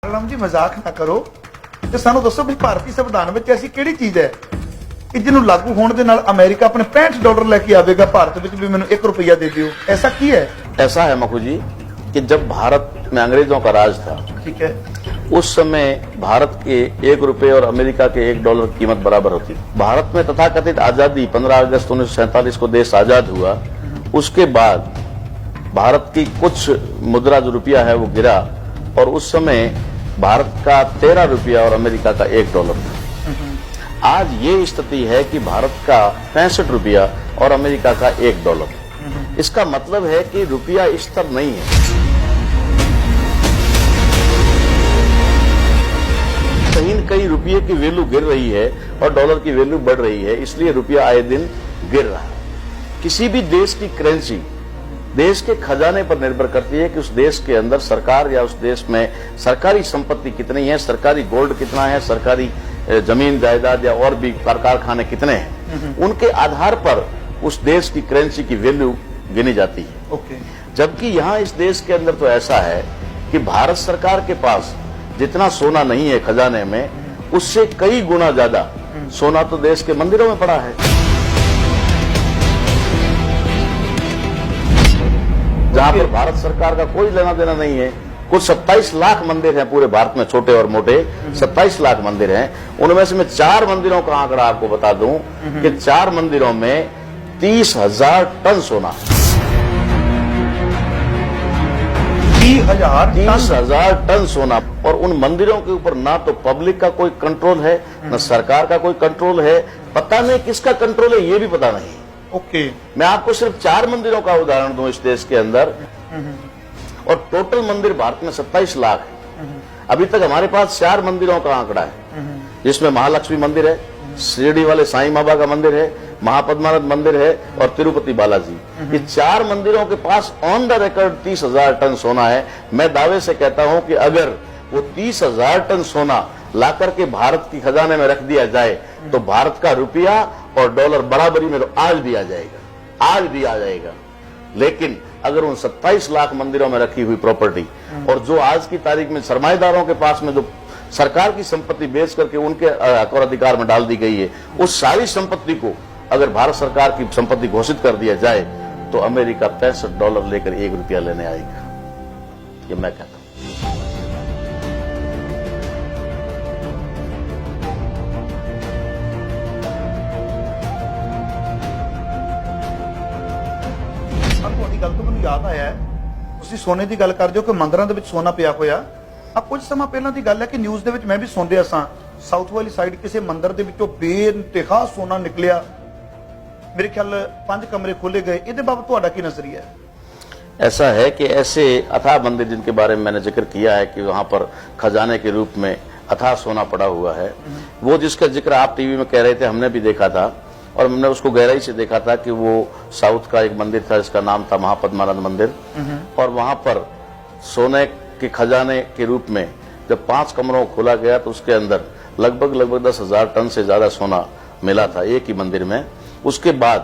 जी मजाक ना करो ਤੇ ਸਾਨੂੰ ਦੱਸੋ ਵੀ ਭਾਰਤੀ ਸੰਵਿਧਾਨ ਵਿੱਚ ਐਸੀ ਕਿਹੜੀ ਚੀਜ਼ ਹੈ ਕਿ ਜਿਹਨੂੰ ਲਾਗੂ ਹੋਣ ਦੇ ਨਾਲ ਅमेरिका अपने $65 लेके आवेगा भारत ਵਿੱਚ भी ਮੈਨੂੰ 1 रुपया दे दियो ऐसा की है। ऐसा है मखू जी कि जब भारत में अंग्रेजों का राज था, ठीक है, उस समय भारत के 1 रुपये और अमेरिका के $1 की कीमत बराबर होती। भारत में तथाकथित आजादी 15 अगस्त 1947 को देश आजाद हुआ। उसके बाद भारत की कुछ मुद्रा जो रुपया है वो गिरा और उस समय भारत का 13 रुपया और अमेरिका का $1 था। आज ये स्थिति है कि भारत का 65 रुपया और अमेरिका का $1। इसका मतलब है कि रुपया स्थिर नहीं है। कहीं न कहीं रुपये की वैल्यू गिर रही है और डॉलर की वैल्यू बढ़ रही है, इसलिए रुपया आए दिन गिर रहा है। किसी भी देश की करेंसी देश के खजाने पर निर्भर करती है कि उस देश के अंदर सरकार या उस देश में सरकारी संपत्ति कितनी है, सरकारी गोल्ड कितना है, सरकारी जमीन जायदाद या और भी कारखाने कितने हैं, उनके आधार पर उस देश की करेंसी की वैल्यू गिनी जाती है। ओके। जबकि यहाँ इस देश के अंदर तो ऐसा है कि भारत सरकार के पास जितना सोना नहीं है खजाने में, उससे कई गुना ज्यादा सोना तो देश के मंदिरों में पड़ा है। जहां पर भारत सरकार का कोई लेना देना नहीं है। कुल 27 लाख मंदिर हैं पूरे भारत में, छोटे और मोटे 27 लाख मंदिर हैं। उनमें से मैं 4 मंदिरों का आंकड़ा आपको बता दूं कि 4 मंदिरों में 30,000 टन सोना, 30,000 टन सोना। और उन मंदिरों के ऊपर ना तो पब्लिक का कोई कंट्रोल है, न सरकार का कोई कंट्रोल है। पता नहीं किसका कंट्रोल है, ये भी पता नहीं। ओके। मैं आपको सिर्फ 4 मंदिरों का उदाहरण दूं इस देश के अंदर, और टोटल मंदिर भारत में 27 लाख है। अभी तक हमारे पास 4 मंदिरों का आंकड़ा है, जिसमें महालक्ष्मी मंदिर है, शिरडी वाले साईं बाबा का मंदिर है, महापद्मानाथ मंदिर है और तिरुपति बालाजी। ये 4 मंदिरों के पास ऑन द रिकॉर्ड 30,000 टन सोना है। मैं दावे से कहता हूं कि अगर वो 30,000 टन सोना लाकर के भारत की खजाने में रख दिया जाए तो भारत का रुपया और डॉलर बराबरी में तो आज भी आ जाएगा, आज भी आ जाएगा। लेकिन अगर उन 27 लाख मंदिरों में रखी हुई प्रॉपर्टी और जो आज की तारीख में सरमाएदारों के पास में जो सरकार की संपत्ति बेच करके उनके हक और अधिकार में डाल दी गई है, उस सारी संपत्ति को अगर भारत सरकार की संपत्ति घोषित कर दिया जाए तो अमेरिका $65 लेकर 1 रुपया लेने आएगा। ये मैं कहता हूं। गल तो मैं याद आया है सोने की गल कर दो कि मंदिरों के सोना पिया होया। कुछ समय पहला की गल है कि न्यूज़ में भी सुन रहा सा, साउथ वाली साइड किसी मंदिर के बेइंतहा सोना निकलिया। मेरे ख्याल 5 कमरे खोले गए। ये बाबत तुहाडा की नजरिया है? ऐसा है कि ऐसे अथाह मंदिर जिनके बारे में मैंने जिक्र किया है कि वहां पर खजाने के रूप में अथाह सोना पड़ा हुआ है, वो जिसका जिक्र आप टीवी में कह रहे थे, हमने भी देखा था और हमने उसको गहराई से देखा था कि वो साउथ का एक मंदिर था जिसका नाम था महापद्मानाथ मंदिर। और वहां पर सोने के खजाने के रूप में जब 5 कमरों को खोला गया तो उसके अंदर लगभग 10,000 टन से ज्यादा सोना मिला था एक ही मंदिर में। उसके बाद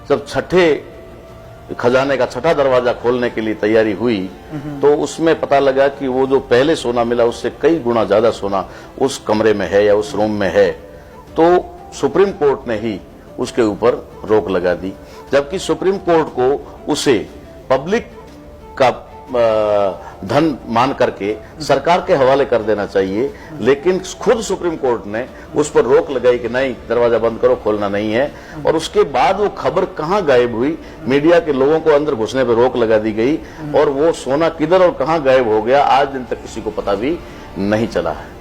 जब छठे खजाने का छठा दरवाजा खोलने के लिए तैयारी हुई तो उसमें पता लगा कि वो जो पहले सोना मिला उससे कई गुना ज्यादा सोना उस कमरे में है या उस रूम में है। तो सुप्रीम कोर्ट ने ही उसके ऊपर रोक लगा दी, जबकि सुप्रीम कोर्ट को उसे पब्लिक का धन मान करके सरकार के हवाले कर देना चाहिए। लेकिन खुद सुप्रीम कोर्ट ने उस पर रोक लगाई कि नहीं, दरवाजा बंद करो, खोलना नहीं है। और उसके बाद वो खबर कहां गायब हुई, मीडिया के लोगों को अंदर घुसने पर रोक लगा दी गई और वो सोना किधर और कहां गायब हो गया आज दिन तक किसी को पता भी नहीं चला है।